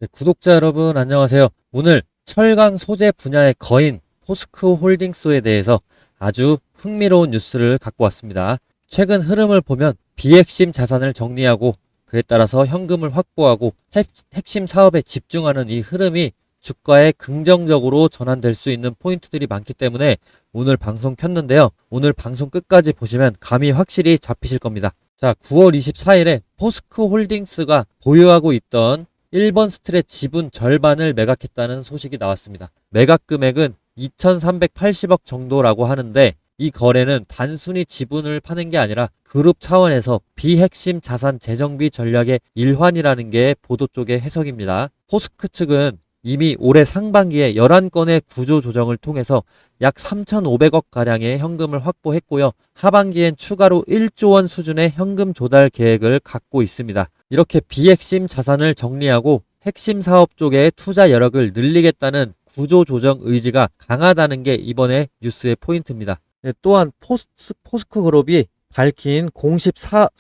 네, 구독자 여러분 안녕하세요. 오늘 철강 소재 분야의 거인 포스코 홀딩스에 대해서 아주 흥미로운 뉴스를 갖고 왔습니다. 최근 흐름을 보면 비핵심 자산을 정리하고 그에 따라서 현금을 확보하고 핵심 사업에 집중하는 이 흐름이 주가에 긍정적으로 전환될 수 있는 포인트들이 많기 때문에 오늘 방송 켰는데요. 오늘 방송 끝까지 보시면 감이 확실히 잡히실 겁니다. 자, 9월 24일에 포스코 홀딩스가 보유하고 있던 1번 스틸의 지분 절반을 매각했다는 소식이 나왔습니다. 매각 금액은 2,380억 정도라고 하는데 이 거래는 단순히 지분을 파는 게 아니라 그룹 차원에서 비핵심 자산 재정비 전략의 일환이라는 게 보도 쪽의 해석입니다. 포스크 측은 이미 올해 상반기에 11건의 구조 조정을 통해서 약 3,500억 가량의 현금을 확보했고요. 하반기엔 추가로 1조 원 수준의 현금 조달 계획을 갖고 있습니다. 이렇게 비핵심 자산을 정리하고 핵심 사업 쪽에 투자 여력을 늘리겠다는 구조 조정 의지가 강하다는 게 이번에 뉴스의 포인트입니다. 네, 또한 포스코 그룹이 밝힌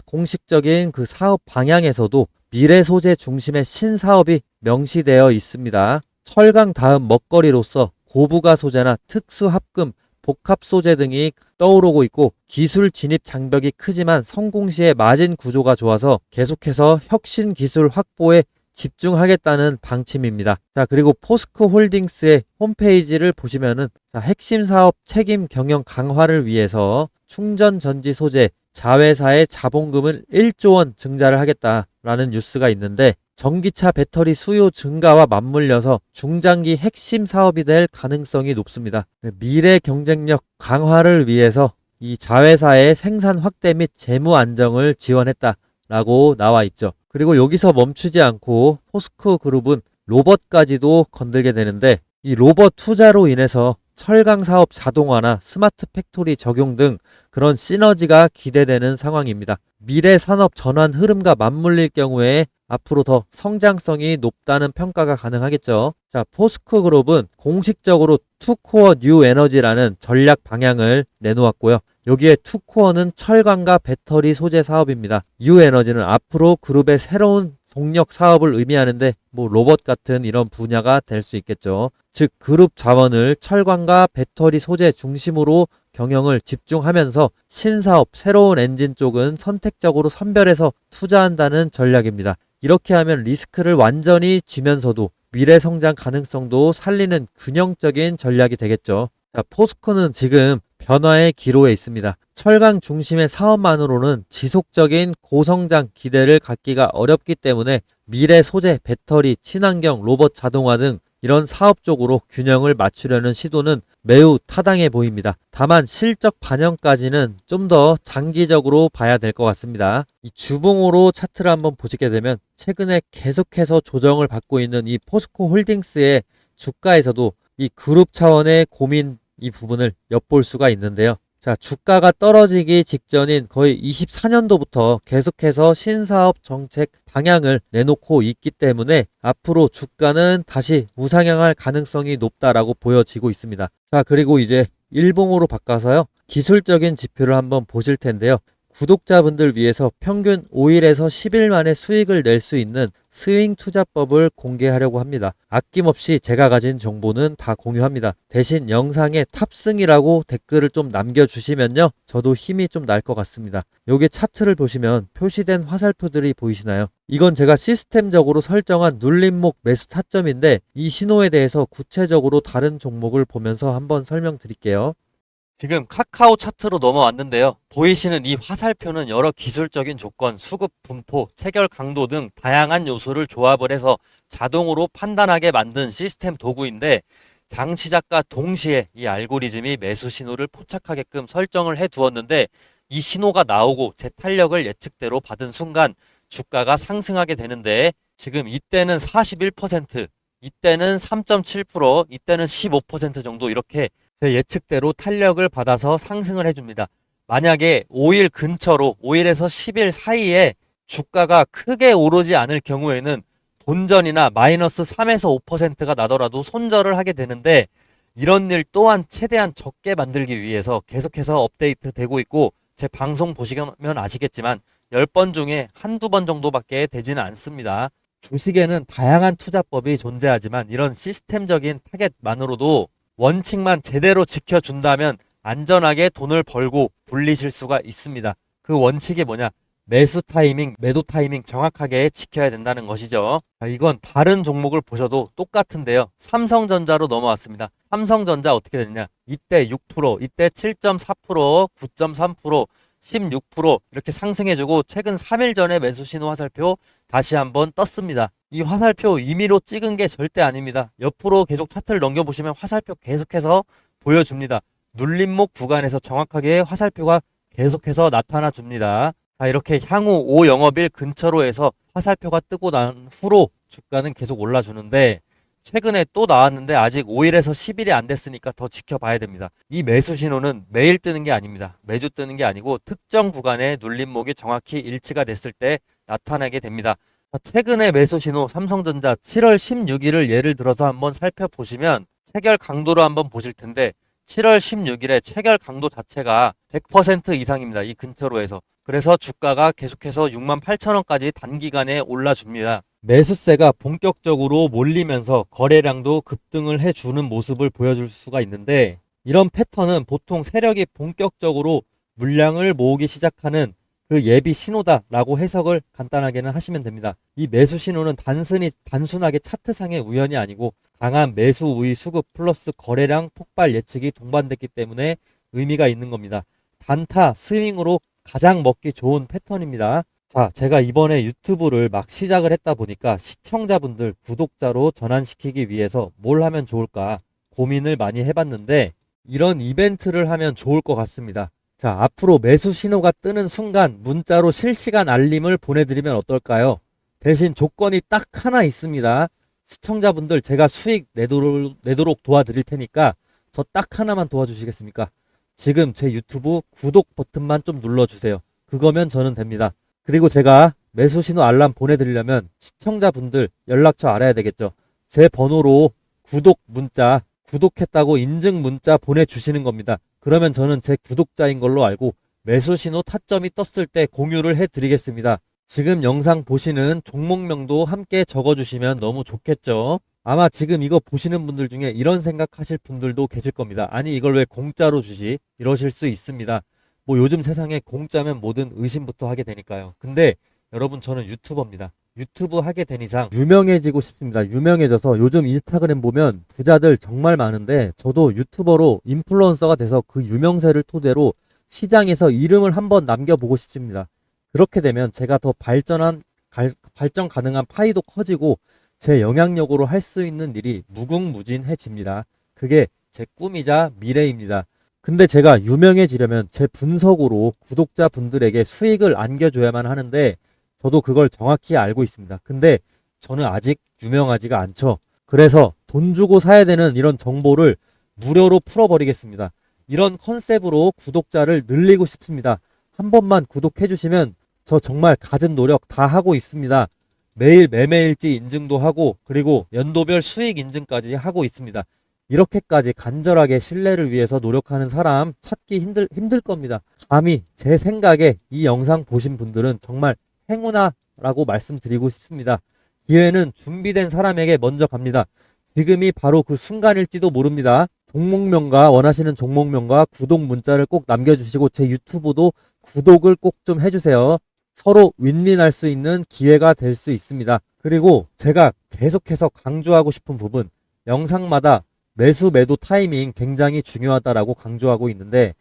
공식적인 그 사업 방향에서도 미래 소재 중심의 신사업이 명시되어 있습니다. 철강 다음 먹거리로서 고부가 소재나 특수 합금, 복합 소재 등이 떠오르고 있고 기술 진입 장벽이 크지만 성공 시에 마진 구조가 좋아서 계속해서 혁신 기술 확보에 집중하겠다는 방침입니다. 자, 그리고 포스코 홀딩스의 홈페이지를 보시면은 핵심 사업 책임 경영 강화를 위해서 충전 전지 소재 자회사의 자본금을 1조 원 증자를 하겠다라는 뉴스가 있는데 전기차 배터리 수요 증가와 맞물려서 중장기 핵심 사업이 될 가능성이 높습니다. 미래 경쟁력 강화를 위해서 이 자회사의 생산 확대 및 재무 안정을 지원했다라고 나와 있죠. 그리고 여기서 멈추지 않고 포스코 그룹은 로봇까지도 건들게 되는데 이 로봇 투자로 인해서 철강 사업 자동화나 스마트 팩토리 적용 등 그런 시너지가 기대되는 상황입니다. 미래 산업 전환 흐름과 맞물릴 경우에 앞으로 더 성장성이 높다는 평가가 가능하겠죠. 자, 포스코 그룹은 공식적으로 투코어 뉴 에너지라는 전략 방향을 내놓았고요. 여기에 투코어는 철강과 배터리 소재 사업입니다. 뉴 에너지는 앞으로 그룹의 새로운 동력 사업을 의미하는데 로봇 같은 이런 분야가 될 수 있겠죠. 즉 그룹 자원을 철강과 배터리 소재 중심으로 경영을 집중하면서 신사업, 새로운 엔진 쪽은 선택적으로 선별해서 투자한다는 전략입니다. 이렇게 하면 리스크를 완전히 쥐면서도 미래 성장 가능성도 살리는 균형적인 전략이 되겠죠. 자, 포스코는 지금 변화의 기로에 있습니다. 철강 중심의 사업만으로는 지속적인 고성장 기대를 갖기가 어렵기 때문에 미래 소재, 배터리, 친환경, 로봇 자동화 등 이런 사업 쪽으로 균형을 맞추려는 시도는 매우 타당해 보입니다. 다만 실적 반영까지는 좀 더 장기적으로 봐야 될 것 같습니다. 이 주봉으로 차트를 한번 보시게 되면 최근에 계속해서 조정을 받고 있는 이 포스코 홀딩스의 주가에서도 이 그룹 차원의 고민 이 부분을 엿볼 수가 있는데요. 자, 주가가 떨어지기 직전인 거의 24년도부터 계속해서 신사업 정책 방향을 내놓고 있기 때문에 앞으로 주가는 다시 우상향할 가능성이 높다라고 보여지고 있습니다. 자, 그리고 이제 일봉으로 바꿔서요. 기술적인 지표를 한번 보실 텐데요. 구독자분들 위해서 평균 5일에서 10일 만에 수익을 낼 수 있는 스윙 투자법을 공개하려고 합니다. 아낌없이 제가 가진 정보는 다 공유합니다. 대신 영상에 탑승이라고 댓글을 좀 남겨주시면요. 저도 힘이 좀 날 것 같습니다. 여기 차트를 보시면 표시된 화살표들이 보이시나요? 이건 제가 시스템적으로 설정한 눌림목 매수 타점인데 이 신호에 대해서 구체적으로 다른 종목을 보면서 한번 설명드릴게요. 지금 카카오 차트로 넘어왔는데요. 보이시는 이 화살표는 여러 기술적인 조건, 수급 분포, 체결 강도 등 다양한 요소를 조합을 해서 자동으로 판단하게 만든 시스템 도구인데 장 시작과 동시에 이 알고리즘이 매수 신호를 포착하게끔 설정을 해 두었는데 이 신호가 나오고 제 탄력을 예측대로 받은 순간 주가가 상승하게 되는데 지금 이때는 41%, 이때는 3.7%, 이때는 15% 정도 이렇게 제 예측대로 탄력을 받아서 상승을 해줍니다. 만약에 5일 근처로 5일에서 10일 사이에 주가가 크게 오르지 않을 경우에는 본전이나 마이너스 3에서 5%가 나더라도 손절을 하게 되는데 이런 일 또한 최대한 적게 만들기 위해서 계속해서 업데이트 되고 있고 제 방송 보시면 아시겠지만 10번 중에 한두 번 정도밖에 되지는 않습니다. 주식에는 다양한 투자법이 존재하지만 이런 시스템적인 타겟만으로도 원칙만 제대로 지켜준다면 안전하게 돈을 벌고 불리실 수가 있습니다. 그 원칙이 뭐냐? 매수 타이밍, 매도 타이밍 정확하게 지켜야 된다는 것이죠. 이건 다른 종목을 보셔도 똑같은데요. 삼성전자로 넘어왔습니다. 삼성전자 어떻게 됐냐? 이때 6%, 이때 7.4%, 9.3%, 16% 이렇게 상승해주고 최근 3일 전에 매수 신호 화살표 다시 한번 떴습니다. 이 화살표 임의로 찍은 게 절대 아닙니다. 옆으로 계속 차트를 넘겨보시면 화살표 계속해서 보여줍니다. 눌림목 구간에서 정확하게 화살표가 계속해서 나타나 줍니다. 자, 이렇게 향후 5영업일 근처로 해서 화살표가 뜨고 난 후로 주가는 계속 올라주는데 최근에 또 나왔는데 아직 5일에서 10일이 안 됐으니까 더 지켜봐야 됩니다. 이 매수 신호는 매일 뜨는 게 아닙니다. 매주 뜨는 게 아니고 특정 구간의 눌림목이 정확히 일치가 됐을 때 나타나게 됩니다. 최근에 매수 신호 삼성전자 7월 16일을 예를 들어서 한번 살펴보시면 체결 강도로 한번 보실 텐데 7월 16일에 체결 강도 자체가 100% 이상입니다. 이 근처로 해서. 그래서 주가가 계속해서 68,000원까지 단기간에 올라줍니다. 매수세가 본격적으로 몰리면서 거래량도 급등을 해주는 모습을 보여줄 수가 있는데 이런 패턴은 보통 세력이 본격적으로 물량을 모으기 시작하는 그 예비 신호다라고 해석을 간단하게는 하시면 됩니다. 이 매수 신호는 단순하게 차트상의 우연이 아니고 강한 매수 우위 수급 플러스 거래량 폭발 예측이 동반됐기 때문에 의미가 있는 겁니다. 단타 스윙으로 가장 먹기 좋은 패턴입니다. 자, 제가 이번에 유튜브를 막 시작을 했다 보니까 시청자분들 구독자로 전환시키기 위해서 뭘 하면 좋을까 고민을 많이 해봤는데 이런 이벤트를 하면 좋을 것 같습니다. 자, 앞으로 매수 신호가 뜨는 순간 문자로 실시간 알림을 보내드리면 어떨까요? 대신 조건이 딱 하나 있습니다. 시청자분들 제가 수익 내도록 도와드릴 테니까 저 딱 하나만 도와주시겠습니까? 지금 제 유튜브 구독 버튼만 좀 눌러주세요. 그거면 저는 됩니다. 그리고 제가 매수 신호 알람 보내드리려면 시청자분들 연락처 알아야 되겠죠. 제 번호로 구독 문자, 구독했다고 인증 문자 보내주시는 겁니다. 그러면 저는 제 구독자인 걸로 알고 매수 신호 타점이 떴을 때 공유를 해드리겠습니다. 지금 영상 보시는 종목명도 함께 적어주시면 너무 좋겠죠. 아마 지금 이거 보시는 분들 중에 이런 생각하실 분들도 계실 겁니다. 아니 이걸 왜 공짜로 주지? 이러실 수 있습니다. 뭐 요즘 세상에 공짜면 뭐든 의심부터 하게 되니까요. 근데 여러분 저는 유튜버입니다. 유튜브 하게 된 이상 유명해지고 싶습니다. 유명해져서 요즘 인스타그램 보면 부자들 정말 많은데 저도 유튜버로 인플루언서가 돼서 그 유명세를 토대로 시장에서 이름을 한번 남겨보고 싶습니다. 그렇게 되면 제가 더 발전 가능한 파이도 커지고 제 영향력으로 할 수 있는 일이 무궁무진해집니다. 그게 제 꿈이자 미래입니다. 근데 제가 유명해지려면 제 분석으로 구독자분들에게 수익을 안겨줘야만 하는데 저도 그걸 정확히 알고 있습니다. 근데 저는 아직 유명하지가 않죠. 그래서 돈 주고 사야 되는 이런 정보를 무료로 풀어버리겠습니다. 이런 컨셉으로 구독자를 늘리고 싶습니다. 한 번만 구독해 주시면 저 정말 갖은 노력 다 하고 있습니다. 매일 매매일지 인증도 하고 그리고 연도별 수익 인증까지 하고 있습니다. 이렇게까지 간절하게 신뢰를 위해서 노력하는 사람 찾기 힘들 겁니다. 감히 제 생각에 이 영상 보신 분들은 정말 행운아라고 말씀드리고 싶습니다. 기회는 준비된 사람에게 먼저 갑니다. 지금이 바로 그 순간일지도 모릅니다. 종목명과 원하시는 종목명과 구독 문자를 꼭 남겨주시고 제 유튜브도 구독을 꼭 좀 해주세요. 서로 윈윈할 수 있는 기회가 될 수 있습니다. 그리고 제가 계속해서 강조하고 싶은 부분, 영상마다 매수 매도 타이밍 굉장히 중요하다라고 강조하고 있는데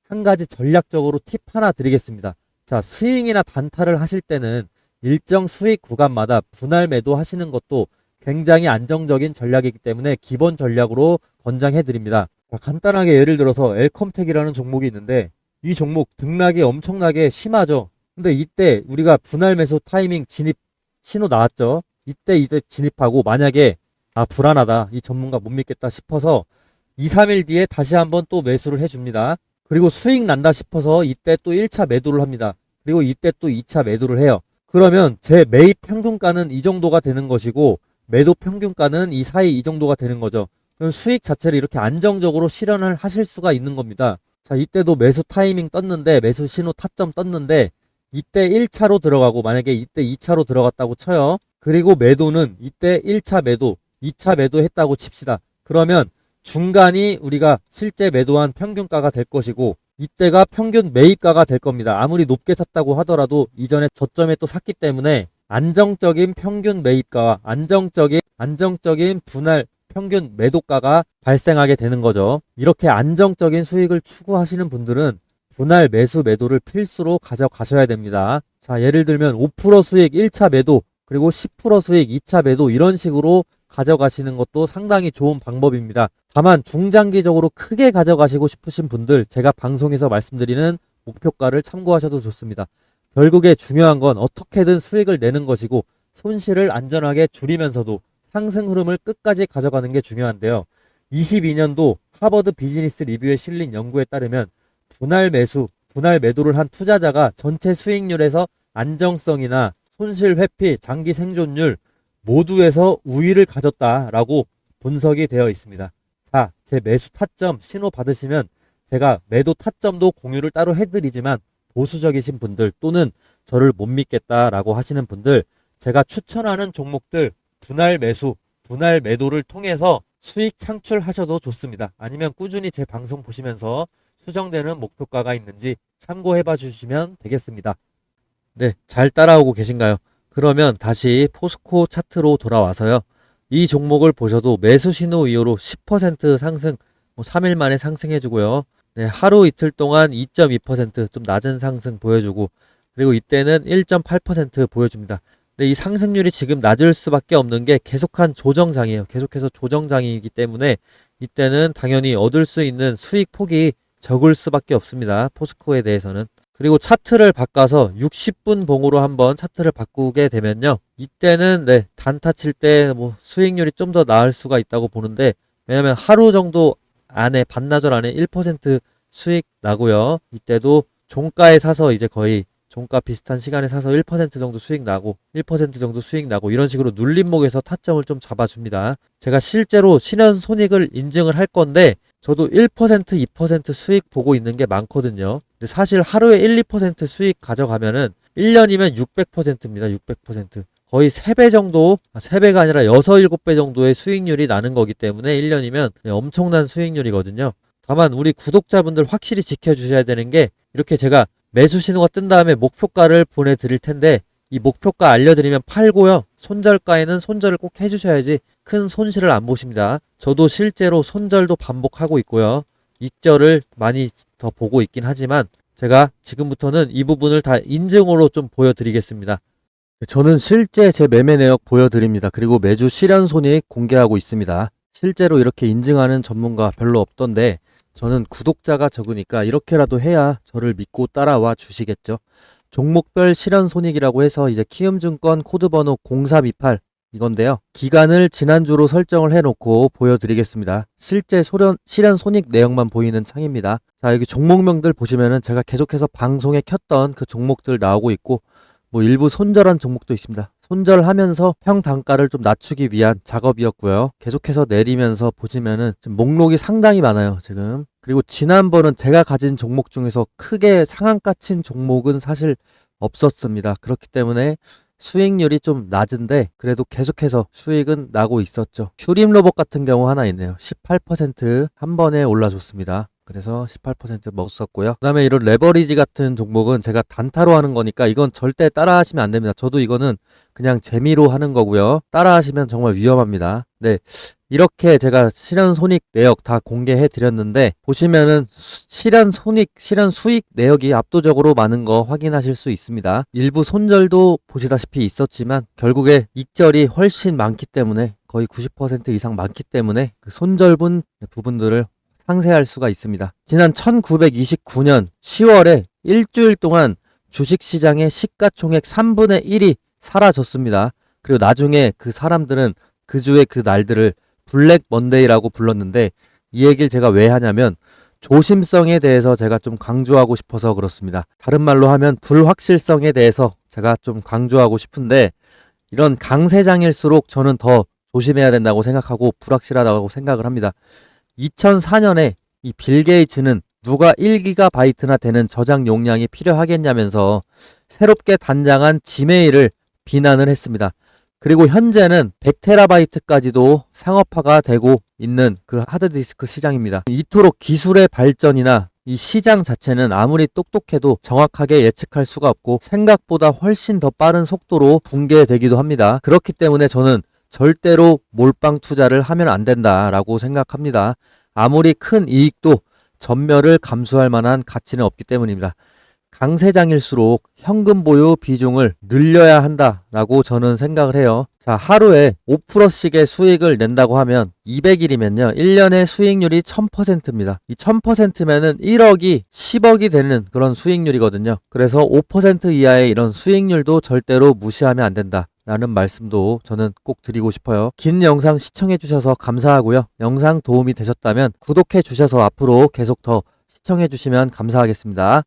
한 가지 전략적으로 팁 하나 드리겠습니다. 자, 스윙이나 단타를 하실 때는 일정 수익 구간마다 분할 매도 하시는 것도 굉장히 안정적인 전략이기 때문에 기본 전략으로 권장해 드립니다. 간단하게 예를 들어서 엘컴텍이라는 종목이 있는데 이 종목 등락이 엄청나게 심하죠. 근데 이때 우리가 분할 매수 타이밍 진입 신호 나왔죠. 이때 진입하고 만약에 불안하다, 이 전문가 못 믿겠다 싶어서 2, 3일 뒤에 다시 한번 또 매수를 해줍니다. 그리고 수익 난다 싶어서 이때 또 1차 매도를 합니다. 그리고 이때 또 2차 매도를 해요. 그러면 제 매입 평균가는 이 정도가 되는 것이고 매도 평균가는 이 사이 이 정도가 되는 거죠. 그럼 수익 자체를 이렇게 안정적으로 실현을 하실 수가 있는 겁니다. 자, 이때도 매수 타이밍 떴는데 매수 신호 타점 떴는데 이때 1차로 들어가고 만약에 이때 2차로 들어갔다고 쳐요. 그리고 매도는 이때 1차 매도, 2차 매도 했다고 칩시다. 그러면 중간이 우리가 실제 매도한 평균가가 될 것이고 이때가 평균 매입가가 될 겁니다. 아무리 높게 샀다고 하더라도 이전에 저점에 또 샀기 때문에 안정적인 평균 매입가와 안정적인 분할 평균 매도가가 발생하게 되는 거죠. 이렇게 안정적인 수익을 추구하시는 분들은 분할 매수 매도를 필수로 가져가셔야 됩니다. 자, 예를 들면 5% 수익 1차 매도 그리고 10% 수익 2차 매도 이런 식으로 가져가시는 것도 상당히 좋은 방법입니다. 다만 중장기적으로 크게 가져가시고 싶으신 분들 제가 방송에서 말씀드리는 목표가를 참고하셔도 좋습니다. 결국에 중요한 건 어떻게든 수익을 내는 것이고 손실을 안전하게 줄이면서도 상승 흐름을 끝까지 가져가는 게 중요한데요. 22년도 하버드 비즈니스 리뷰에 실린 연구에 따르면 분할 매도를 한 투자자가 전체 수익률에서 안정성이나 손실 회피, 장기 생존율 모두에서 우위를 가졌다라고 분석이 되어 있습니다. 자, 제 매수 타점 신호 받으시면 제가 매도 타점도 공유를 따로 해드리지만 보수적이신 분들 또는 저를 못 믿겠다라고 하시는 분들 제가 추천하는 종목들 분할 매수, 분할 매도를 통해서 수익 창출하셔도 좋습니다. 아니면 꾸준히 제 방송 보시면서 수정되는 목표가가 있는지 참고해 봐 주시면 되겠습니다. 네, 잘 따라오고 계신가요? 그러면 다시 포스코 차트로 돌아와서요. 이 종목을 보셔도 매수 신호 이후로 10% 상승, 3일 만에 상승해주고요. 네, 하루 이틀 동안 2.2%좀 낮은 상승 보여주고 그리고 이때는 1.8% 보여줍니다. 근데 이 상승률이 지금 낮을 수밖에 없는 게 계속한 조정장이에요. 계속해서 조정장이기 때문에 이때는 당연히 얻을 수 있는 수익 폭이 적을 수밖에 없습니다. 포스코에 대해서는. 그리고 차트를 바꿔서 60분 봉으로 한번 차트를 바꾸게 되면요. 이때는 네, 단타 칠 때 뭐 수익률이 좀 더 나을 수가 있다고 보는데 왜냐면 하루 정도 안에 반나절 안에 1% 수익 나고요. 이때도 종가에 사서 이제 거의 종가 비슷한 시간에 사서 1% 정도 수익 나고 1% 정도 수익 나고 이런 식으로 눌림목에서 타점을 좀 잡아줍니다. 제가 실제로 실현 손익을 인증을 할 건데 저도 1%, 2% 수익 보고 있는 게 많거든요. 근데 사실 하루에 1, 2% 수익 가져가면은 1년이면 600%입니다. 600%. 거의 3배 정도, 3배가 아니라 6, 7배 정도의 수익률이 나는 거기 때문에 1년이면 엄청난 수익률이거든요. 다만 우리 구독자분들 확실히 지켜주셔야 되는 게 이렇게 제가 매수 신호가 뜬 다음에 목표가를 보내드릴 텐데 이 목표가 알려드리면 팔고요. 손절가에는 손절을 꼭 해주셔야지 큰 손실을 안 보십니다. 저도 실제로 손절도 반복하고 있고요. 익절을 많이 더 보고 있긴 하지만 제가 지금부터는 이 부분을 다 인증으로 좀 보여드리겠습니다. 저는 실제 제 매매 내역 보여드립니다. 그리고 매주 실현 손익 공개하고 있습니다. 실제로 이렇게 인증하는 전문가 별로 없던데 저는 구독자가 적으니까 이렇게라도 해야 저를 믿고 따라와 주시겠죠. 종목별 실현 손익이라고 해서 이제 키움증권 코드번호 0428 이건데요. 기간을 지난주로 설정을 해놓고 보여드리겠습니다. 실제 실현 손익 내역만 보이는 창입니다. 자, 여기 종목명들 보시면은 제가 계속해서 방송에 켰던 그 종목들 나오고 있고 뭐 일부 손절한 종목도 있습니다. 손절하면서 평단가를 좀 낮추기 위한 작업이었고요. 계속해서 내리면서 보시면은 지금 목록이 상당히 많아요, 지금. 그리고 지난번은 제가 가진 종목 중에서 크게 상한가 친 종목은 사실 없었습니다. 그렇기 때문에 수익률이 좀 낮은데 그래도 계속해서 수익은 나고 있었죠. 슈림 로봇 같은 경우 하나 있네요. 18% 한 번에 올라줬습니다. 그래서 18% 먹었었고요. 그 다음에 이런 레버리지 같은 종목은 제가 단타로 하는 거니까 이건 절대 따라 하시면 안 됩니다. 저도 이거는 그냥 재미로 하는 거고요. 따라 하시면 정말 위험합니다. 네. 이렇게 제가 실현 손익 내역 다 공개해 드렸는데 보시면은 실현 수익 내역이 압도적으로 많은 거 확인하실 수 있습니다. 일부 손절도 보시다시피 있었지만 결국에 익절이 훨씬 많기 때문에 거의 90% 이상 많기 때문에 그 손절분 부분들을 상세할 수가 있습니다. 지난 1929년 10월에 일주일 동안 주식시장의 시가총액 3분의 1이 사라졌습니다. 그리고 나중에 그 사람들은 그 주의 그 날들을 블랙 먼데이라고 불렀는데 이 얘기를 제가 왜 하냐면 조심성에 대해서 제가 좀 강조하고 싶어서 그렇습니다. 다른 말로 하면 불확실성에 대해서 제가 좀 강조하고 싶은데 이런 강세장일수록 저는 더 조심해야 된다고 생각하고 불확실하다고 생각을 합니다. 2004년에 이 빌 게이츠는 누가 1GB나 되는 저장 용량이 필요하겠냐면서 새롭게 단장한 지메일을 비난을 했습니다. 그리고 현재는 100TB까지도 상업화가 되고 있는 그 하드디스크 시장입니다. 이토록 기술의 발전이나 이 시장 자체는 아무리 똑똑해도 정확하게 예측할 수가 없고 생각보다 훨씬 더 빠른 속도로 붕괴되기도 합니다. 그렇기 때문에 저는 절대로 몰빵 투자를 하면 안 된다라고 생각합니다. 아무리 큰 이익도 전멸을 감수할 만한 가치는 없기 때문입니다. 강세장일수록 현금 보유 비중을 늘려야 한다라고 저는 생각을 해요. 자, 하루에 5%씩의 수익을 낸다고 하면 200일이면요. 1년의 수익률이 1000%입니다. 이 1000%면은 1억이 10억이 되는 그런 수익률이거든요. 그래서 5% 이하의 이런 수익률도 절대로 무시하면 안 된다. 라는 말씀도 저는 꼭 드리고 싶어요. 긴 영상 시청해 주셔서 감사하고요. 영상 도움이 되셨다면 구독해 주셔서 앞으로 계속 더 시청해 주시면 감사하겠습니다.